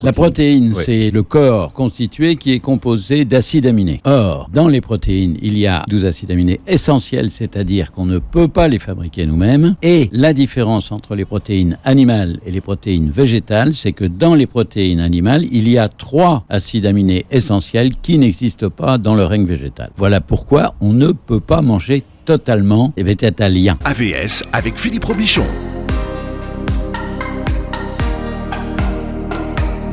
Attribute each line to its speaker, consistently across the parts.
Speaker 1: La protéine, c'est le corps constitué qui est composé d'acides aminés. Or, dans les protéines, il y a 12 acides aminés essentiels, c'est-à-dire qu'on ne peut pas les fabriquer nous-mêmes. Et la différence entre les protéines animales et les protéines végétales, c'est que dans les protéines animales, il y a 3 acides aminés essentiels qui n'existent pas dans le règne végétal. Voilà pourquoi on ne peut pas manger totalement les végétaliens.
Speaker 2: AVS avec Philippe Robichon.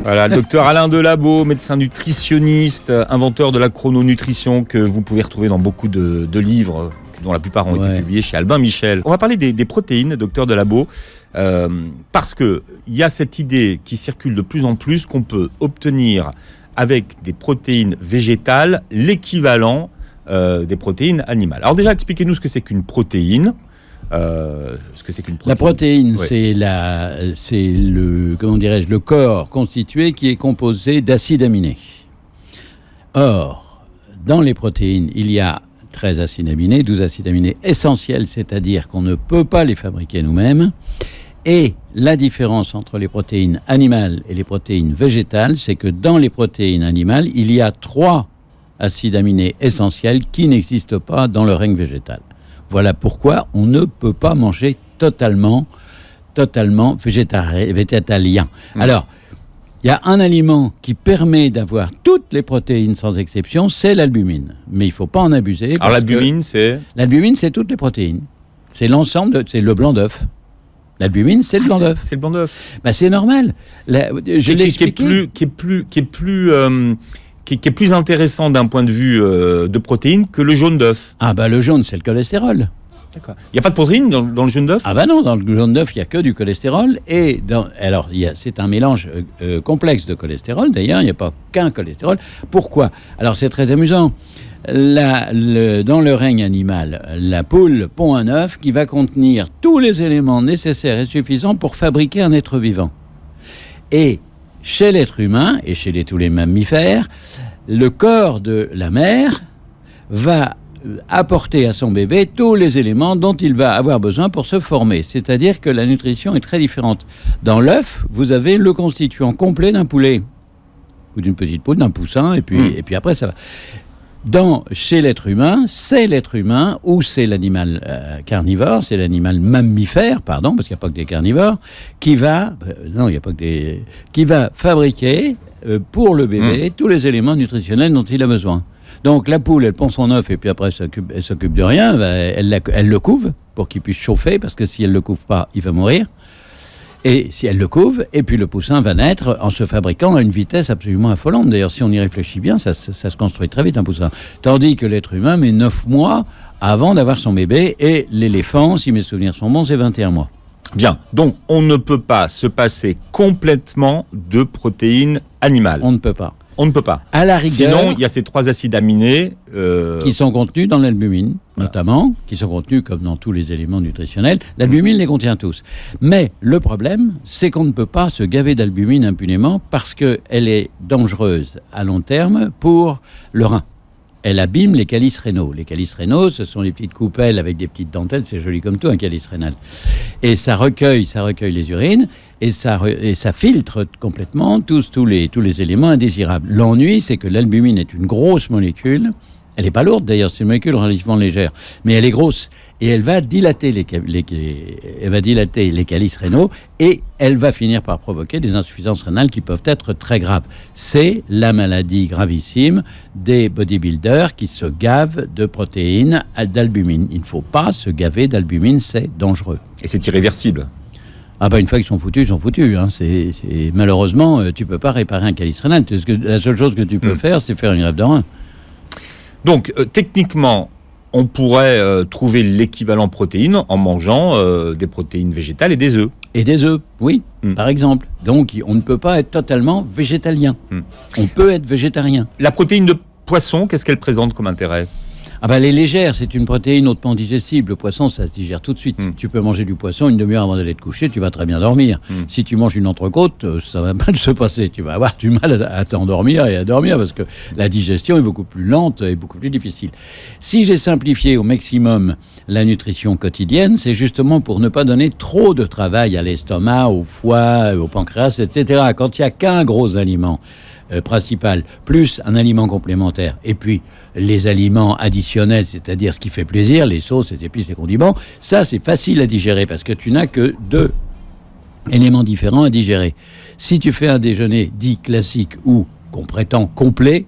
Speaker 3: Voilà, le docteur Alain Delabo, médecin nutritionniste, inventeur de la chrononutrition que vous pouvez retrouver dans beaucoup de livres, dont la plupart ont été publiés chez Albin Michel. On va parler des protéines, docteur Delabo, parce qu'il y a cette idée qui circule de plus en plus qu'on peut obtenir avec des protéines végétales l'équivalent des protéines animales. Alors déjà, expliquez-nous ce que c'est qu'une protéine.
Speaker 1: La protéine, c'est le corps constitué qui est composé d'acides aminés. Or, dans les protéines, il y a 13 acides aminés, 12 acides aminés essentiels, c'est-à-dire qu'on ne peut pas les fabriquer nous-mêmes. Et la différence entre les protéines animales et les protéines végétales, c'est que dans les protéines animales, il y a 3 acides aminés essentiels qui n'existent pas dans le règne végétal. Voilà pourquoi on ne peut pas manger totalement végétalien. Alors, il y a un aliment qui permet d'avoir toutes les protéines sans exception, c'est l'albumine. Mais il ne faut pas en abuser.
Speaker 3: Alors l'albumine, c'est ?
Speaker 1: L'albumine, c'est toutes les protéines. C'est l'ensemble, c'est le blanc d'œuf. L'albumine, c'est le blanc d'œuf.
Speaker 3: C'est le blanc d'œuf.
Speaker 1: Ben, c'est normal. Je l'ai expliqué.
Speaker 3: Qui est plus intéressant d'un point de vue de protéines que le jaune d'œuf.
Speaker 1: Ah bah le jaune, c'est le cholestérol.
Speaker 3: D'accord. Il n'y a pas de protéines dans le jaune d'œuf ?
Speaker 1: Ah bah non, dans le jaune d'œuf, il n'y a que du cholestérol. C'est un mélange complexe de cholestérol. D'ailleurs, il n'y a pas qu'un cholestérol. Pourquoi ? Alors c'est très amusant. Dans le règne animal, la poule pond un œuf qui va contenir tous les éléments nécessaires et suffisants pour fabriquer un être vivant. Et chez l'être humain et chez tous les mammifères, le corps de la mère va apporter à son bébé tous les éléments dont il va avoir besoin pour se former. C'est-à-dire que la nutrition est très différente. Dans l'œuf, vous avez le constituant complet d'un poulet, ou d'une petite poule, d'un poussin, et puis après ça va. Chez l'être humain, c'est l'être humain ou c'est l'animal carnivore, c'est l'animal mammifère, parce qu'il n'y a pas que des carnivores, qui va fabriquer pour le bébé tous les éléments nutritionnels dont il a besoin. Donc la poule, elle pond son œuf et puis après elle s'occupe de rien, elle le couve pour qu'il puisse chauffer, parce que si elle ne le couve pas, il va mourir. Et si elle le couve, et puis le poussin va naître en se fabriquant à une vitesse absolument affolante. D'ailleurs, si on y réfléchit bien, ça se construit très vite, un poussin. Tandis que l'être humain met 9 mois avant d'avoir son bébé, et l'éléphant, si mes souvenirs sont bons, c'est 21 mois.
Speaker 3: Bien, donc on ne peut pas se passer complètement de protéines animales.
Speaker 1: On ne peut pas.
Speaker 3: On ne peut pas.
Speaker 1: À la rigueur,
Speaker 3: sinon, il y a ces 3 acides aminés
Speaker 1: qui sont contenus dans l'albumine, notamment, qui sont contenus comme dans tous les éléments nutritionnels. L'albumine les contient tous. Mais le problème, c'est qu'on ne peut pas se gaver d'albumine impunément parce qu'elle est dangereuse à long terme pour le rein. Elle abîme les calices rénaux. Les calices rénaux, ce sont les petites coupelles avec des petites dentelles, c'est joli comme tout, un calice rénal. Et ça recueille les urines, et ça filtre complètement tous les éléments indésirables. L'ennui, c'est que l'albumine est une grosse molécule. Elle n'est pas lourde d'ailleurs, c'est une molécule relativement légère, mais elle est grosse et elle va dilater les calices rénaux et elle va finir par provoquer des insuffisances rénales qui peuvent être très graves. C'est la maladie gravissime des bodybuilders qui se gavent de protéines d'albumine. Il ne faut pas se gaver d'albumine, c'est dangereux.
Speaker 3: Et c'est irréversible.
Speaker 1: Ah bah une fois qu'ils sont foutus, ils sont foutus. Malheureusement, tu ne peux pas réparer un calice rénal. La seule chose que tu peux faire, c'est faire une greffe de rein.
Speaker 3: Donc, techniquement, on pourrait trouver l'équivalent protéines en mangeant des protéines végétales et des œufs.
Speaker 1: Et des œufs, oui, par exemple. Donc, on ne peut pas être totalement végétalien. On peut être végétarien.
Speaker 3: La protéine de poisson, qu'est-ce qu'elle présente comme intérêt ?
Speaker 1: Ah bah, elle est légère, c'est une protéine hautement digestible. Le poisson, ça se digère tout de suite. Tu peux manger du poisson une demi-heure avant d'aller te coucher, tu vas très bien dormir. Si tu manges une entrecôte, ça va mal se passer. Tu vas avoir du mal à t'endormir et à dormir parce que la digestion est beaucoup plus lente et beaucoup plus difficile. Si j'ai simplifié au maximum la nutrition quotidienne, c'est justement pour ne pas donner trop de travail à l'estomac, au foie, au pancréas, etc. Quand il n'y a qu'un gros aliment principal, plus un aliment complémentaire, et puis les aliments additionnels, c'est-à-dire ce qui fait plaisir, les sauces, les épices, les condiments, ça c'est facile à digérer parce que tu n'as que 2 éléments différents à digérer. Si tu fais un déjeuner dit classique ou qu'on prétend complet,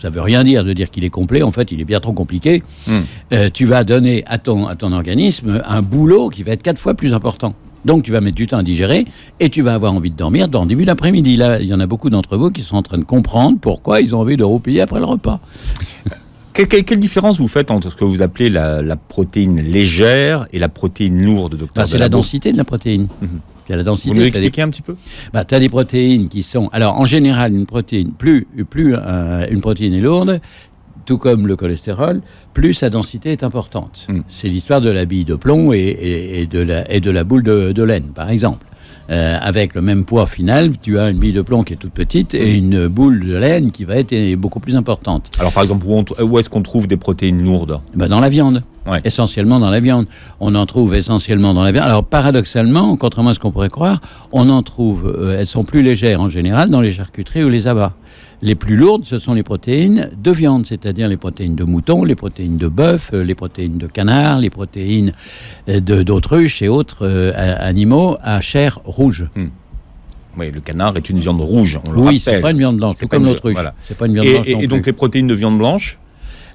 Speaker 1: ça ne veut rien dire de dire qu'il est complet, en fait il est bien trop compliqué, tu vas donner à ton organisme un boulot qui va être 4 fois plus important. Donc tu vas mettre du temps à digérer et tu vas avoir envie de dormir dans le début d'après-midi. Là, il y en a beaucoup d'entre vous qui sont en train de comprendre pourquoi ils ont envie de roupiller après le repas.
Speaker 3: Quelle différence vous faites entre ce que vous appelez la protéine légère et la protéine lourde, docteur?
Speaker 1: C'est la densité de la protéine. C'est la densité.
Speaker 3: Vous nous expliquez un petit peu?
Speaker 1: Tu as des protéines qui sont... Alors, en général, une protéine, plus une protéine est lourde, tout comme le cholestérol, plus sa densité est importante. C'est l'histoire de la bille de plomb et de la boule de laine, par exemple. Avec le même poids final, tu as une bille de plomb qui est toute petite et une boule de laine qui va être beaucoup plus importante.
Speaker 3: Alors, par exemple, où est-ce qu'on trouve des protéines lourdes?
Speaker 1: Dans la viande.
Speaker 3: Ouais.
Speaker 1: Essentiellement dans la viande. On en trouve essentiellement dans la viande. Alors, paradoxalement, contrairement à ce qu'on pourrait croire, on en trouve, elles sont plus légères en général dans les charcuteries ou les abats. Les plus lourdes, ce sont les protéines de viande, c'est-à-dire les protéines de mouton, les protéines de bœuf, les protéines de canard, les protéines d'autruche et autres animaux à chair rouge.
Speaker 3: Oui, le canard est une viande rouge, on le rappelle.
Speaker 1: Oui, c'est pas une viande blanche, tout comme l'autruche. Voilà. C'est pas une viande blanche.
Speaker 3: Et donc les protéines de viande blanche?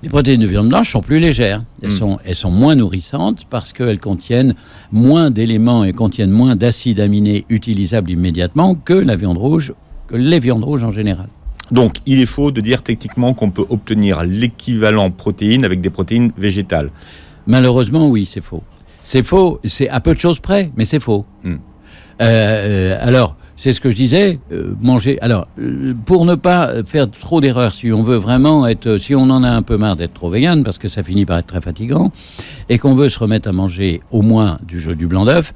Speaker 1: Les protéines de viande blanche sont plus légères. Elles sont moins nourrissantes parce qu'elles contiennent moins d'éléments et contiennent moins d'acides aminés utilisables immédiatement que la viande rouge, que les viandes rouges en général.
Speaker 3: Donc, il est faux de dire techniquement qu'on peut obtenir l'équivalent protéines avec des protéines végétales.
Speaker 1: Malheureusement, oui, c'est faux. C'est faux, c'est à peu de choses près, mais c'est faux. Alors, c'est ce que je disais, manger... Alors, pour ne pas faire trop d'erreurs, si on veut vraiment être... Si on en a un peu marre d'être trop vegan, parce que ça finit par être très fatigant, et qu'on veut se remettre à manger au moins du blanc d'œuf,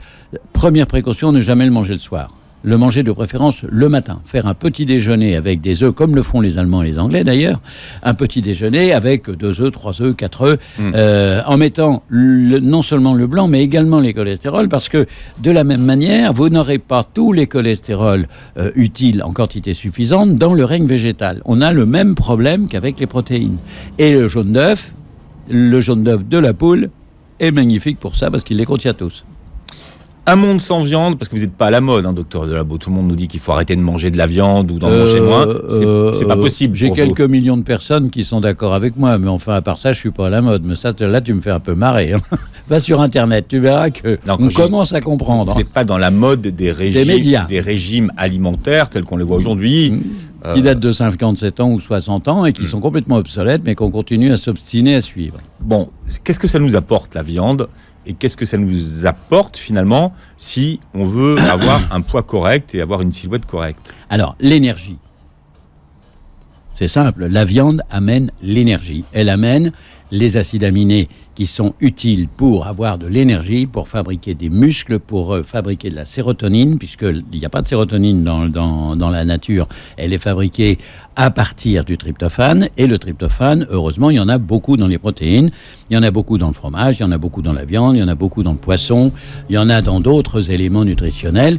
Speaker 1: première précaution, ne jamais le manger le soir. Le manger de préférence le matin. Faire un petit déjeuner avec des œufs, comme le font les Allemands et les Anglais d'ailleurs. Un petit déjeuner avec 2 œufs, 3 œufs, 4 œufs, en mettant non seulement le blanc, mais également les cholestérols, parce que de la même manière, vous n'aurez pas tous les cholestérols utiles en quantité suffisante dans le règne végétal. On a le même problème qu'avec les protéines. Et le jaune d'œuf de la poule est magnifique pour ça, parce qu'il les contient tous.
Speaker 3: Un monde sans viande, parce que vous n'êtes pas à la mode, docteur Delabeau. Tout le monde nous dit qu'il faut arrêter de manger de la viande ou d'en manger moins. C'est pas possible.
Speaker 1: J'ai quelques millions de personnes qui sont d'accord avec moi, mais enfin, à part ça, je suis pas à la mode. Mais ça, là, tu me fais un peu marrer. Va sur Internet, tu verras qu'on commence à comprendre.
Speaker 3: Vous n'êtes pas dans la mode des régimes alimentaires tels qu'on les voit aujourd'hui.
Speaker 1: Qui datent de 57 ans ou 60 ans et qui sont complètement obsolètes, mais qu'on continue à s'obstiner à suivre.
Speaker 3: Bon, qu'est-ce que ça nous apporte, la viande ? Et qu'est-ce que ça nous apporte finalement si on veut avoir un poids correct et avoir une silhouette correcte?
Speaker 1: Alors, l'énergie. C'est simple, la viande amène l'énergie. Elle amène les acides aminés qui sont utiles pour avoir de l'énergie, pour fabriquer des muscles, pour fabriquer de la sérotonine, puisqu'il n'y a pas de sérotonine dans la nature. Elle est fabriquée à partir du tryptophane. Et le tryptophane, heureusement, il y en a beaucoup dans les protéines. Il y en a beaucoup dans le fromage, il y en a beaucoup dans la viande, il y en a beaucoup dans le poisson, il y en a dans d'autres éléments nutritionnels.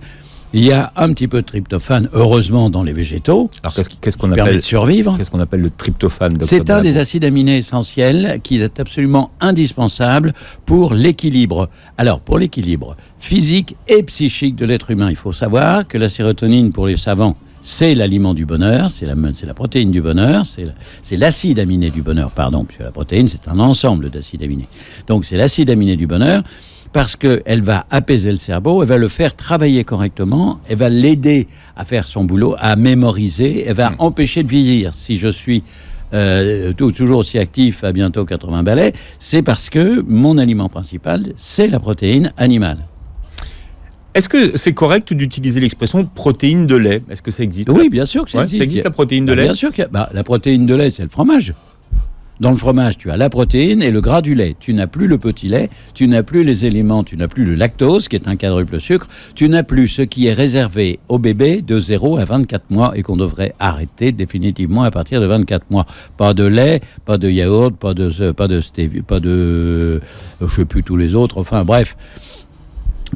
Speaker 1: Il y a un petit peu de tryptophane, heureusement, dans les végétaux. Alors, qu'est-ce qu'on appelle de survivre.
Speaker 3: Qu'est-ce qu'on appelle le tryptophane, docteur
Speaker 1: C'est un des acides aminés essentiels qui est absolument indispensable pour l'équilibre. Alors, pour l'équilibre physique et psychique de l'être humain, il faut savoir que la sérotonine, pour les savants, c'est l'aliment du bonheur, c'est la protéine du bonheur, c'est l'acide aminé du bonheur, pardon, puisque la protéine, c'est un ensemble d'acides aminés. Donc, c'est l'acide aminé du bonheur, parce qu'elle va apaiser le cerveau, elle va le faire travailler correctement, elle va l'aider à faire son boulot, à mémoriser, elle va empêcher de vieillir. Si je suis toujours aussi actif à bientôt 80 balais, c'est parce que mon aliment principal, c'est la protéine animale.
Speaker 3: Est-ce que c'est correct d'utiliser l'expression protéine de lait? Est-ce que ça existe?
Speaker 1: Oui, bien sûr que ça existe.
Speaker 3: Ça existe, la protéine de lait?
Speaker 1: Bien sûr que la protéine de lait, c'est le fromage. Dans le fromage, tu as la protéine et le gras du lait. Tu n'as plus le petit lait, tu n'as plus les éléments, tu n'as plus le lactose, qui est un quadruple sucre, tu n'as plus ce qui est réservé aux bébés de 0 à 24 mois et qu'on devrait arrêter définitivement à partir de 24 mois. Pas de lait, pas de yaourt, pas de stevia, pas de... je sais plus tous les autres, enfin bref...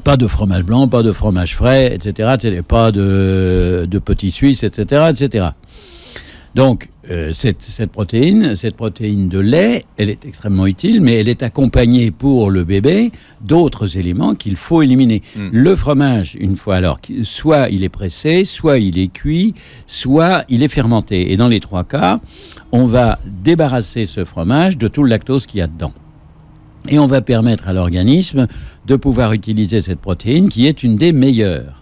Speaker 1: Pas de fromage blanc, pas de fromage frais, etc. Pas de petits suisses, etc., etc. Donc, cette protéine de lait, elle est extrêmement utile, mais elle est accompagnée pour le bébé d'autres éléments qu'il faut éliminer. Le fromage, une fois alors, soit il est pressé, soit il est cuit, soit il est fermenté. Et dans les 3 cas, on va débarrasser ce fromage de tout le lactose qu'il y a dedans. Et on va permettre à l'organisme de pouvoir utiliser cette protéine qui est une des meilleures.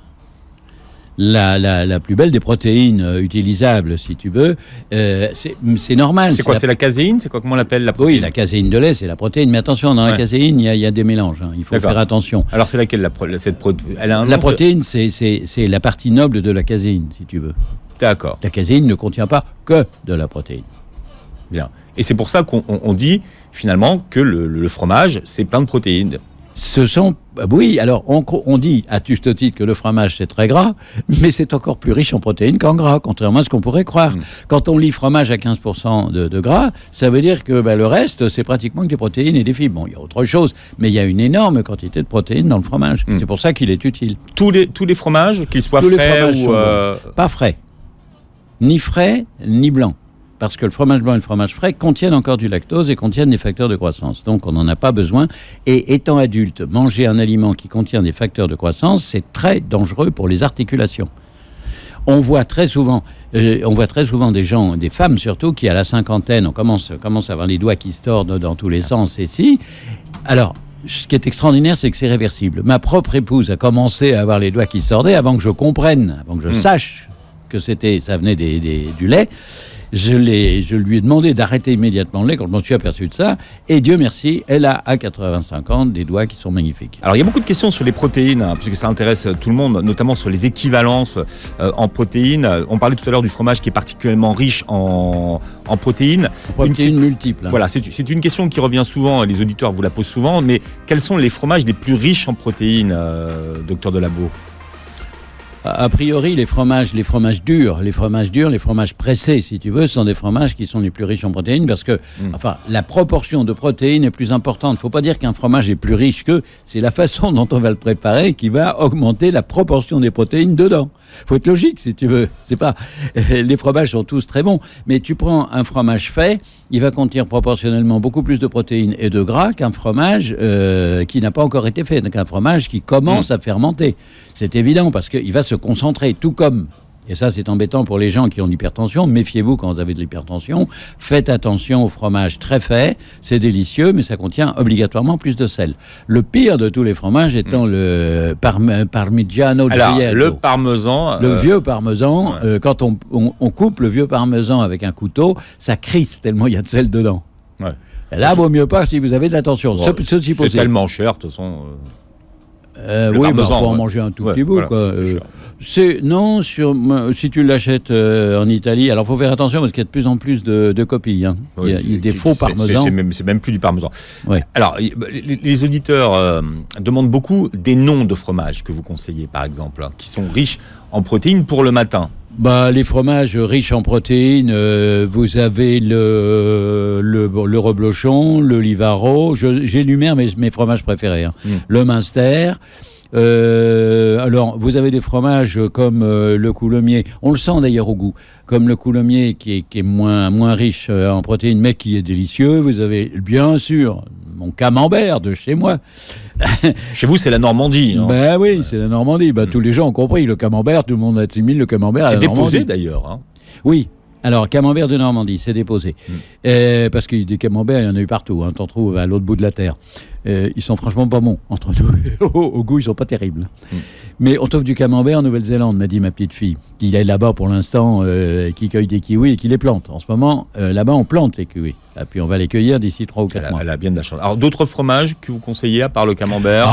Speaker 1: La plus belle des protéines utilisables, si tu veux, c'est normal.
Speaker 3: C'est quoi, c'est la caséine? C'est quoi, comment on l'appelle, la protéine?
Speaker 1: Oui, la caséine de lait, c'est la protéine. Mais attention, dans la caséine, il y a des mélanges. Hein. Il faut faire attention.
Speaker 3: Alors, c'est laquelle, cette protéine?
Speaker 1: La protéine, c'est la partie noble de la caséine, si tu veux.
Speaker 3: D'accord.
Speaker 1: La caséine ne contient pas que de la protéine.
Speaker 3: Bien. Et c'est pour ça qu'on dit, finalement, que le fromage, c'est plein de protéines.
Speaker 1: Oui, alors on dit à juste titre que le fromage c'est très gras, mais c'est encore plus riche en protéines qu'en gras, contrairement à ce qu'on pourrait croire. Quand on lit fromage à 15% de gras, ça veut dire que le reste c'est pratiquement que des protéines et des fibres. Bon, il y a autre chose, mais il y a une énorme quantité de protéines dans le fromage. C'est pour ça qu'il est utile.
Speaker 3: Tous les fromages, qu'ils soient frais ou...
Speaker 1: Pas frais. Ni frais, ni blancs. Parce que le fromage blanc et le fromage frais contiennent encore du lactose et contiennent des facteurs de croissance. Donc, on n'en a pas besoin. Et étant adulte, manger un aliment qui contient des facteurs de croissance, c'est très dangereux pour les articulations. On voit très souvent des gens, des femmes surtout, qui à la cinquantaine, on commence à avoir les doigts qui se tordent dans tous les sens. Et si... Alors, ce qui est extraordinaire, c'est que c'est réversible. Ma propre épouse a commencé à avoir les doigts qui se tordaient avant que je comprenne, avant que je sache que ça venait du lait. Je lui ai demandé d'arrêter immédiatement le lait quand je m'en suis aperçu de ça. Et Dieu merci, elle a à 85 ans des doigts qui sont magnifiques.
Speaker 3: Alors il y a beaucoup de questions sur les protéines, puisque ça intéresse tout le monde, notamment sur les équivalences en protéines. On parlait tout à l'heure du fromage qui est particulièrement riche en protéines.
Speaker 1: Protéines multiples. Hein.
Speaker 3: Voilà, c'est une question qui revient souvent, les auditeurs vous la posent souvent, mais quels sont les fromages les plus riches en protéines, docteur Delabeau?
Speaker 1: A priori, les fromages durs, les fromages pressés, si tu veux, sont des fromages qui sont les plus riches en protéines parce que, la proportion de protéines est plus importante. Il ne faut pas dire qu'un fromage est plus riche que, c'est la façon dont on va le préparer qui va augmenter la proportion des protéines dedans. Il faut être logique, si tu veux. C'est pas, les fromages sont tous très bons, mais tu prends un fromage fait, il va contenir proportionnellement beaucoup plus de protéines et de gras qu'un fromage qui n'a pas encore été fait, donc un fromage qui commence à fermenter. C'est évident parce qu'il va se concentrer, tout comme, et ça c'est embêtant pour les gens qui ont de l'hypertension, méfiez-vous quand vous avez de l'hypertension, faites attention au fromage très fait, c'est délicieux, mais ça contient obligatoirement plus de sel. Le pire de tous les fromages étant le Parmigiano Reggiano.
Speaker 3: Alors, le parmesan...
Speaker 1: Le vieux parmesan, quand on coupe le vieux parmesan avec un couteau, ça crisse tellement il y a de sel dedans. Ouais. Et là, vaut mieux pas si vous avez de la tension.
Speaker 3: C'est tellement cher, de toute façon...
Speaker 1: oui, il faut en manger un tout petit bout. Voilà, quoi. Si tu l'achètes en Italie, alors il faut faire attention parce qu'il y a de plus en plus de copies. Hein. Il y a des faux parmesans.
Speaker 3: C'est même plus du parmesan.
Speaker 1: Ouais.
Speaker 3: Alors, les auditeurs demandent beaucoup des noms de fromages que vous conseillez, par exemple, qui sont riches en protéines pour le matin.
Speaker 1: Les fromages riches en protéines, vous avez le reblochon, le Livaro, j'énumère mes fromages préférés. Hein. Le Münster. Alors, vous avez des fromages comme le coulommiers, on le sent d'ailleurs au goût, comme le coulommiers qui est moins riche en protéines, mais qui est délicieux. Vous avez bien sûr mon camembert de chez moi.
Speaker 3: Chez vous, c'est la Normandie.
Speaker 1: Ben oui, c'est la Normandie. Tous les gens ont compris le camembert, tout le monde assimile le camembert à la Normandie.
Speaker 3: C'est déposé d'ailleurs. Hein.
Speaker 1: Oui. Alors, camembert de Normandie, c'est déposé. Parce que des camemberts, il y en a eu partout. Hein, t'en trouves à l'autre bout de la terre. Ils sont franchement pas bons, entre nous. Au goût, ils sont pas terribles. Mais on trouve du camembert en Nouvelle-Zélande, m'a dit ma petite fille, qui est là-bas pour l'instant, qui cueille des kiwis et qui les plante. En ce moment, là-bas, on plante les kiwis. Et puis on va les cueillir d'ici 3 ou 4 mois.
Speaker 3: Elle a bien de la chance. Alors, d'autres fromages que vous conseillez à part le camembert?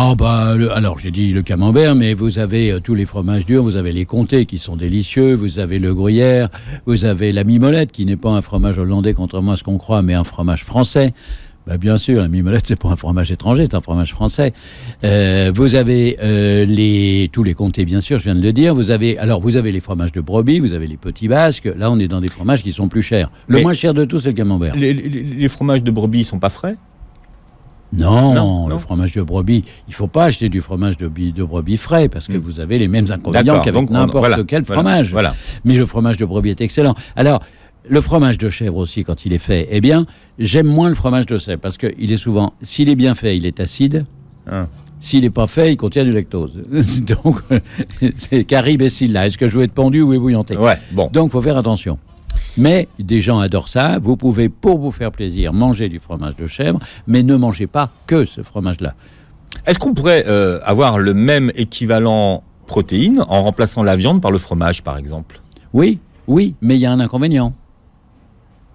Speaker 1: Alors, j'ai dit le camembert, mais vous avez tous les fromages durs. Vous avez les comtés qui sont délicieux. Vous avez le gruyère. Vous avez la mimolette, qui n'est pas un fromage hollandais, contrairement à ce qu'on croit, mais un fromage français. Bien sûr, la mimolette, c'est pas un fromage étranger, c'est un fromage français. Vous avez tous les comtés, bien sûr, je viens de le dire. Vous avez les fromages de brebis, vous avez les petits basques. Là, on est dans des fromages qui sont plus chers. Le moins cher de tous, c'est le camembert.
Speaker 3: Les fromages de brebis, ils sont pas frais?
Speaker 1: Non, le fromage de brebis, il ne faut pas acheter du fromage de brebis frais, parce que vous avez les mêmes inconvénients qu'avec n'importe quel fromage.
Speaker 3: Voilà.
Speaker 1: Mais le fromage de brebis est excellent. Alors, le fromage de chèvre aussi, quand il est fait, j'aime moins le fromage de chèvre, parce qu'il est souvent, s'il est bien fait, il est acide. S'il n'est pas fait, il contient du lactose. Donc, c'est Caribe et Scylla. Est-ce que je veux être pendu ou ébouillanté? Donc, il faut faire attention. Mais des gens adorent ça. Vous pouvez, pour vous faire plaisir, manger du fromage de chèvre, mais ne mangez pas que ce fromage-là.
Speaker 3: Est-ce qu'on pourrait avoir le même équivalent protéine en remplaçant la viande par le fromage, par exemple?
Speaker 1: Oui, mais il y a un inconvénient.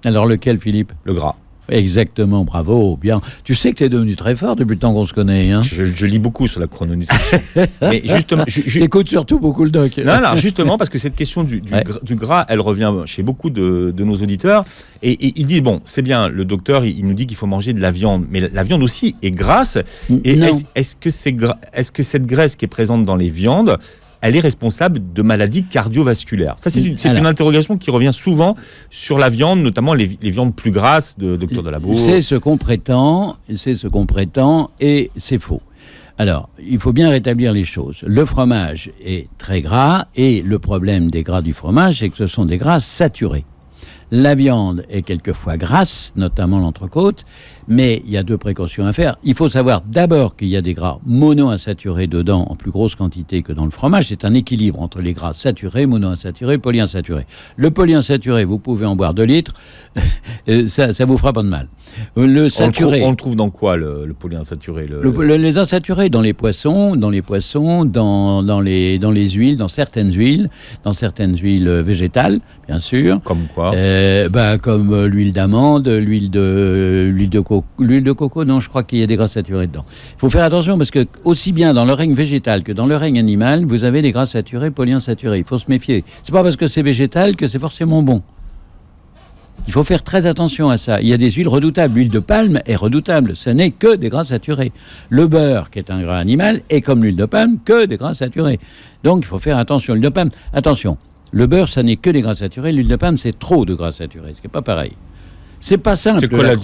Speaker 1: Alors lequel, Philippe?
Speaker 3: Le gras.
Speaker 1: Exactement, bravo, bien. Tu sais que tu es devenu très fort depuis le temps qu'on se connaît. Hein.
Speaker 3: Je lis beaucoup sur la chrononutrition. Mais justement,
Speaker 1: t'écoutes surtout beaucoup le doc.
Speaker 3: Non, justement, parce que cette question du gras, elle revient chez beaucoup de nos auditeurs. Et ils disent, bon, c'est bien, le docteur, il nous dit qu'il faut manger de la viande. Mais la viande aussi est grasse. Et est-ce que cette graisse qui est présente dans les viandes, elle est responsable de maladies cardiovasculaires? Ça, c'est une interrogation qui revient souvent sur la viande, notamment les viandes plus grasses de Docteur Delabeau.
Speaker 1: C'est ce qu'on prétend, et c'est faux. Alors, il faut bien rétablir les choses. Le fromage est très gras, et le problème des gras du fromage, c'est que ce sont des gras saturés. La viande est quelquefois grasse, notamment l'entrecôte, mais il y a 2 précautions à faire. Il faut savoir d'abord qu'il y a des gras monoinsaturés dedans en plus grosse quantité que dans le fromage. C'est un équilibre entre les gras saturés, monoinsaturés, polyinsaturés. Le polyinsaturé, vous pouvez en boire 2 litres, ça vous fera pas de mal. Le saturé...
Speaker 3: On le trouve dans quoi, le polyinsaturé?
Speaker 1: Les insaturés, dans les poissons, dans les huiles, dans certaines huiles végétales, bien sûr.
Speaker 3: Comme quoi?
Speaker 1: Comme l'huile d'amande, l'huile de coco, non, je crois qu'il y a des gras saturés dedans. Il faut faire attention parce que aussi bien dans le règne végétal que dans le règne animal, vous avez des gras saturés, polyinsaturés. Il faut se méfier. C'est pas parce que c'est végétal que c'est forcément bon. Il faut faire très attention à ça. Il y a des huiles redoutables. L'huile de palme est redoutable. Ce n'est que des gras saturés. Le beurre, qui est un gras animal, est comme l'huile de palme, que des gras saturés. Donc, il faut faire attention. L'huile de palme, attention. Le beurre, ça n'est que des gras saturés. L'huile de palme, c'est trop de gras saturés. Ce qui n'est pas pareil. C'est pas simple.
Speaker 3: C'est quoi la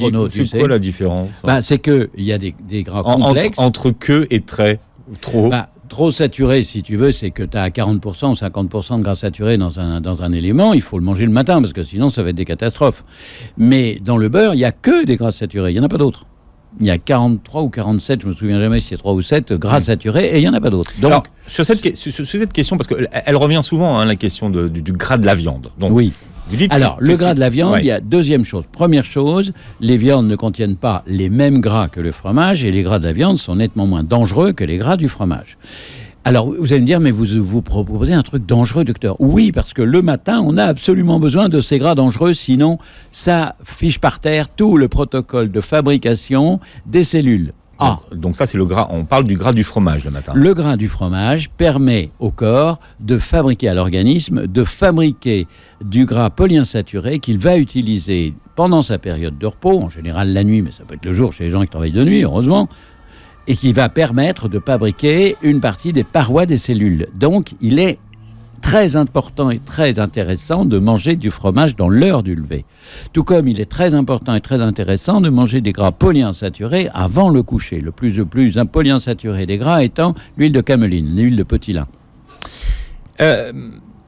Speaker 3: différence?
Speaker 1: C'est qu'il y a des gras complexes.
Speaker 3: Entre que et très, trop.
Speaker 1: Trop saturé, si tu veux, c'est que tu as 40% ou 50% de gras saturé dans un élément. Il faut le manger le matin, parce que sinon, ça va être des catastrophes. Mais dans le beurre, il n'y a que des gras saturés. Il n'y en a pas d'autres. Il y a 43 ou 47, je me souviens jamais si c'est 3 ou 7 gras saturés, et il n'y en a pas d'autres. Donc,
Speaker 3: alors, sur cette question, parce qu'elle revient souvent, la question du gras de la viande. Donc,
Speaker 1: oui. Alors, le gras de la viande, il y a deuxième chose. Première chose, les viandes ne contiennent pas les mêmes gras que le fromage, et les gras de la viande sont nettement moins dangereux que les gras du fromage. Alors, vous allez me dire, mais vous proposez un truc dangereux, docteur. Oui, parce que le matin, on a absolument besoin de ces gras dangereux, sinon, ça fiche par terre tout le protocole de fabrication des cellules.
Speaker 3: Donc ça, c'est le gras. On parle du gras du fromage le matin.
Speaker 1: Le gras du fromage permet au corps de fabriquer, à l'organisme, de fabriquer du gras polyinsaturé qu'il va utiliser pendant sa période de repos, en général la nuit, mais ça peut être le jour chez les gens qui travaillent de nuit, heureusement, et qui va permettre de fabriquer une partie des parois des cellules. Donc, il est très important et très intéressant de manger du fromage dans l'heure du lever. Tout comme il est très important et très intéressant de manger des gras polyinsaturés avant le coucher. Le plus polyinsaturé des gras étant l'huile de cameline, l'huile de petit lin.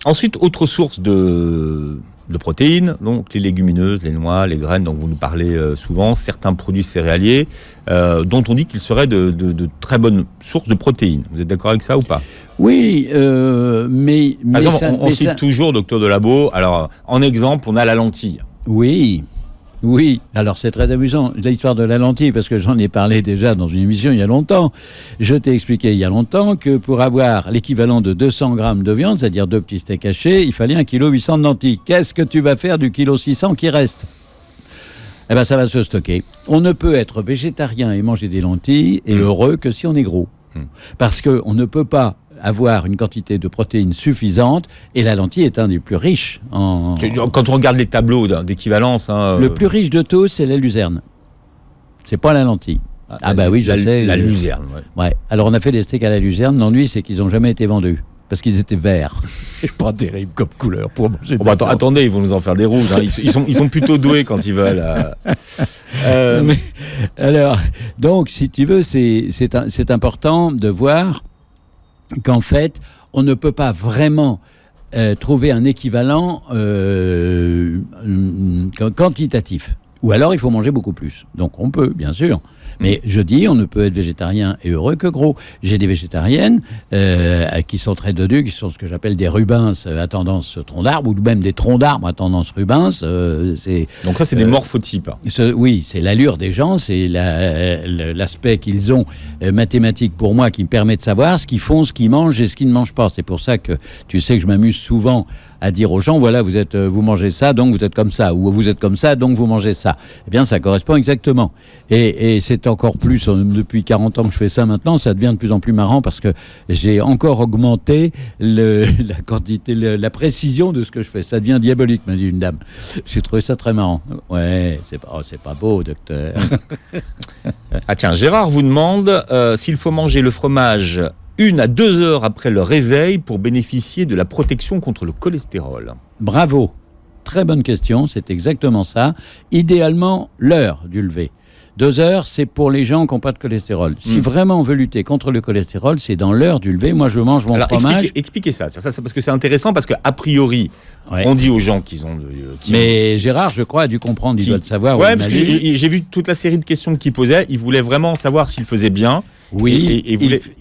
Speaker 3: Ensuite, autre source de protéines, donc les légumineuses, les noix, les graines dont vous nous parlez souvent, certains produits céréaliers dont on dit qu'ils seraient de très bonnes sources de protéines. Vous êtes d'accord avec ça ou pas?
Speaker 1: Oui, mais
Speaker 3: par exemple, on cite toujours, docteur Delabeau, alors en exemple, on a la lentille.
Speaker 1: Oui. Oui, alors c'est très amusant, l'histoire de la lentille, parce que j'en ai parlé déjà dans une émission il y a longtemps. Je t'ai expliqué il y a longtemps que pour avoir l'équivalent de 200 grammes de viande, c'est-à-dire 2 petits steaks hachés, il fallait 1,8 kg de lentilles. Qu'est-ce que tu vas faire du 1,6 kg qui reste ? Eh bien, ça va se stocker. On ne peut être végétarien et manger des lentilles et heureux que si on est gros. Parce qu'on ne peut pas avoir une quantité de protéines suffisante, et la lentille est un des plus riches.
Speaker 3: Quand on regarde les tableaux d'équivalence...
Speaker 1: Le plus riche de tous, c'est la luzerne. C'est pas la lentille. Oui, je sais.
Speaker 3: La luzerne,
Speaker 1: ouais. Alors, on a fait des steaks à la luzerne. L'ennui, c'est qu'ils n'ont jamais été vendus. Parce qu'ils étaient verts. C'est pas terrible comme couleur pour manger.
Speaker 3: Attendez, ils vont nous en faire des rouges. Ils sont plutôt doués quand ils veulent.
Speaker 1: Alors, donc, si tu veux, c'est important de voir qu'en fait, on ne peut pas vraiment trouver un équivalent quantitatif. Ou alors, il faut manger beaucoup plus. Donc, on peut, bien sûr. Mais je dis, on ne peut être végétarien et heureux que gros. J'ai des végétariennes qui sont très dodues, qui sont ce que j'appelle des Rubens à tendance tronc d'arbre, ou même des troncs d'arbre à tendance Rubens.
Speaker 3: Donc ça, c'est des morphotypes.
Speaker 1: Oui, c'est l'allure des gens, c'est l'aspect qu'ils ont mathématique pour moi qui me permet de savoir ce qu'ils font, ce qu'ils mangent et ce qu'ils ne mangent pas. C'est pour ça que tu sais que je m'amuse souvent à dire aux gens, voilà, vous mangez ça, donc vous êtes comme ça, ou vous êtes comme ça, donc vous mangez ça. Eh bien, ça correspond exactement. Et c'est encore plus, depuis 40 ans que je fais ça maintenant, ça devient de plus en plus marrant parce que j'ai encore augmenté la quantité, la précision de ce que je fais. Ça devient diabolique, m'a dit une dame. J'ai trouvé ça très marrant. Ouais, c'est pas beau, docteur.
Speaker 3: Ah tiens, Gérard vous demande s'il faut manger le fromage 1 à 2 heures après le réveil pour bénéficier de la protection contre le cholestérol.
Speaker 1: Bravo, très bonne question, c'est exactement ça. Idéalement, l'heure du lever. 2 heures, c'est pour les gens qui n'ont pas de cholestérol. Si vraiment on veut lutter contre le cholestérol, c'est dans l'heure du lever. Moi, je mange mon fromage.
Speaker 3: Expliquez ça, parce que c'est intéressant, parce qu'a priori, on dit aux gens qu'ils ont...
Speaker 1: Gérard, je crois, a dû comprendre, il doit le savoir.
Speaker 3: Oui, parce que j'ai vu toute la série de questions qu'il posait. Il voulait vraiment savoir s'il faisait bien.
Speaker 1: Oui.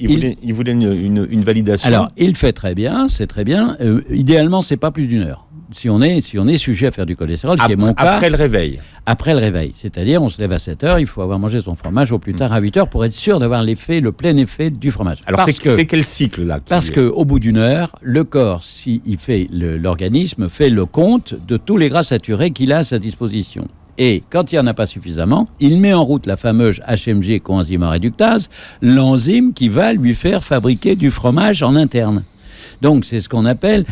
Speaker 3: Il voulait une validation.
Speaker 1: Alors, il fait très bien, c'est très bien. Idéalement, c'est pas plus d'1 heure. Si on est sujet à faire du cholestérol, ce qui est mon cas.
Speaker 3: Après le réveil.
Speaker 1: Après le réveil. C'est-à-dire, on se lève à 7 heures, il faut avoir mangé son fromage au plus tard à 8 heures pour être sûr d'avoir le plein effet du fromage.
Speaker 3: Alors, c'est quel cycle, là
Speaker 1: Parce qu'au bout d'1 heure, le corps, l'organisme fait le compte de tous les gras saturés qu'il a à sa disposition. Et quand il n'y en a pas suffisamment, il met en route la fameuse HMG coenzyme réductase, l'enzyme qui va lui faire fabriquer du fromage en interne. Donc c'est ce qu'on appelle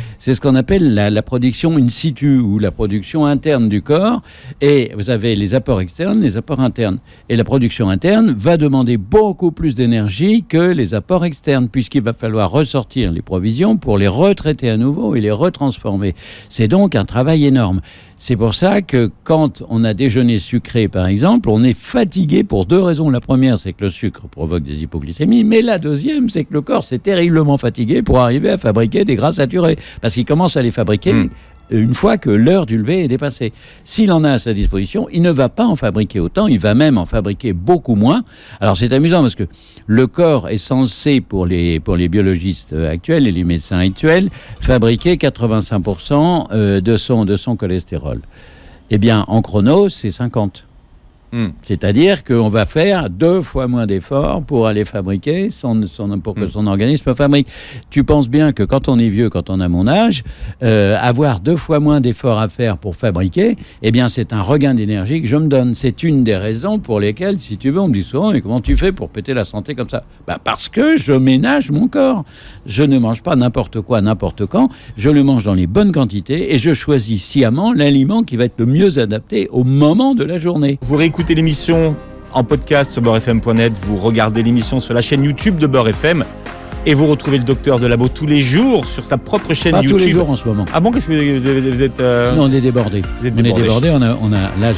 Speaker 1: la production in situ ou la production interne du corps. Et vous avez les apports externes, les apports internes. Et la production interne va demander beaucoup plus d'énergie que les apports externes, puisqu'il va falloir ressortir les provisions pour les retraiter à nouveau et les retransformer. C'est donc un travail énorme. C'est pour ça que quand on a déjeuné sucré, par exemple, on est fatigué pour 2 raisons. La première, c'est que le sucre provoque des hypoglycémies, mais la deuxième, c'est que le corps s'est terriblement fatigué pour arriver à fabriquer des gras saturés, parce qu'il commence à les fabriquer une fois que l'heure du lever est dépassée. S'il en a à sa disposition, il ne va pas en fabriquer autant, il va même en fabriquer beaucoup moins. Alors c'est amusant parce que le corps est censé, pour les biologistes actuels et les médecins actuels, fabriquer 85% de son cholestérol. Eh bien, en chrono, c'est 50%. C'est-à-dire qu'on va faire 2 fois moins d'efforts pour aller fabriquer pour que son organisme fabrique. Tu penses bien que quand on est vieux, quand on a mon âge, avoir 2 fois moins d'efforts à faire pour fabriquer, eh bien c'est un regain d'énergie que je me donne. C'est une des raisons pour lesquelles, si tu veux, on me dit souvent, mais comment tu fais pour péter la santé comme ça ? Parce que je ménage mon corps. Je ne mange pas n'importe quoi, n'importe quand. Je le mange dans les bonnes quantités et je choisis sciemment l'aliment qui va être le mieux adapté au moment de la journée.
Speaker 3: Vous réécoutez l'émission en podcast sur beurrefm.net, vous regardez l'émission sur la chaîne YouTube de Beurre FM et vous retrouvez le docteur Delabaud tous les jours sur sa propre chaîne YouTube.
Speaker 1: Pas tous les jours en ce moment.
Speaker 3: Ah bon, qu'est-ce que vous êtes
Speaker 1: Non, on est débordé.
Speaker 3: Vous êtes débordé.
Speaker 1: On a là,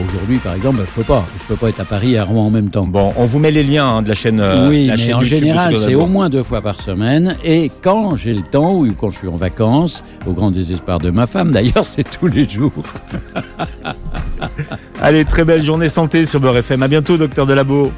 Speaker 1: aujourd'hui par exemple, je peux pas être à Paris et à Rouen en même temps.
Speaker 3: Bon, on vous met les liens de la chaîne
Speaker 1: Oui,
Speaker 3: la
Speaker 1: mais
Speaker 3: chaîne
Speaker 1: en
Speaker 3: YouTube
Speaker 1: général, c'est au moins 2 fois par semaine. Et quand j'ai le temps, ou quand je suis en vacances, au grand désespoir de ma femme d'ailleurs, c'est tous les jours.
Speaker 3: Allez, très belle journée santé sur Beurre FM. À bientôt, docteur Delabaud.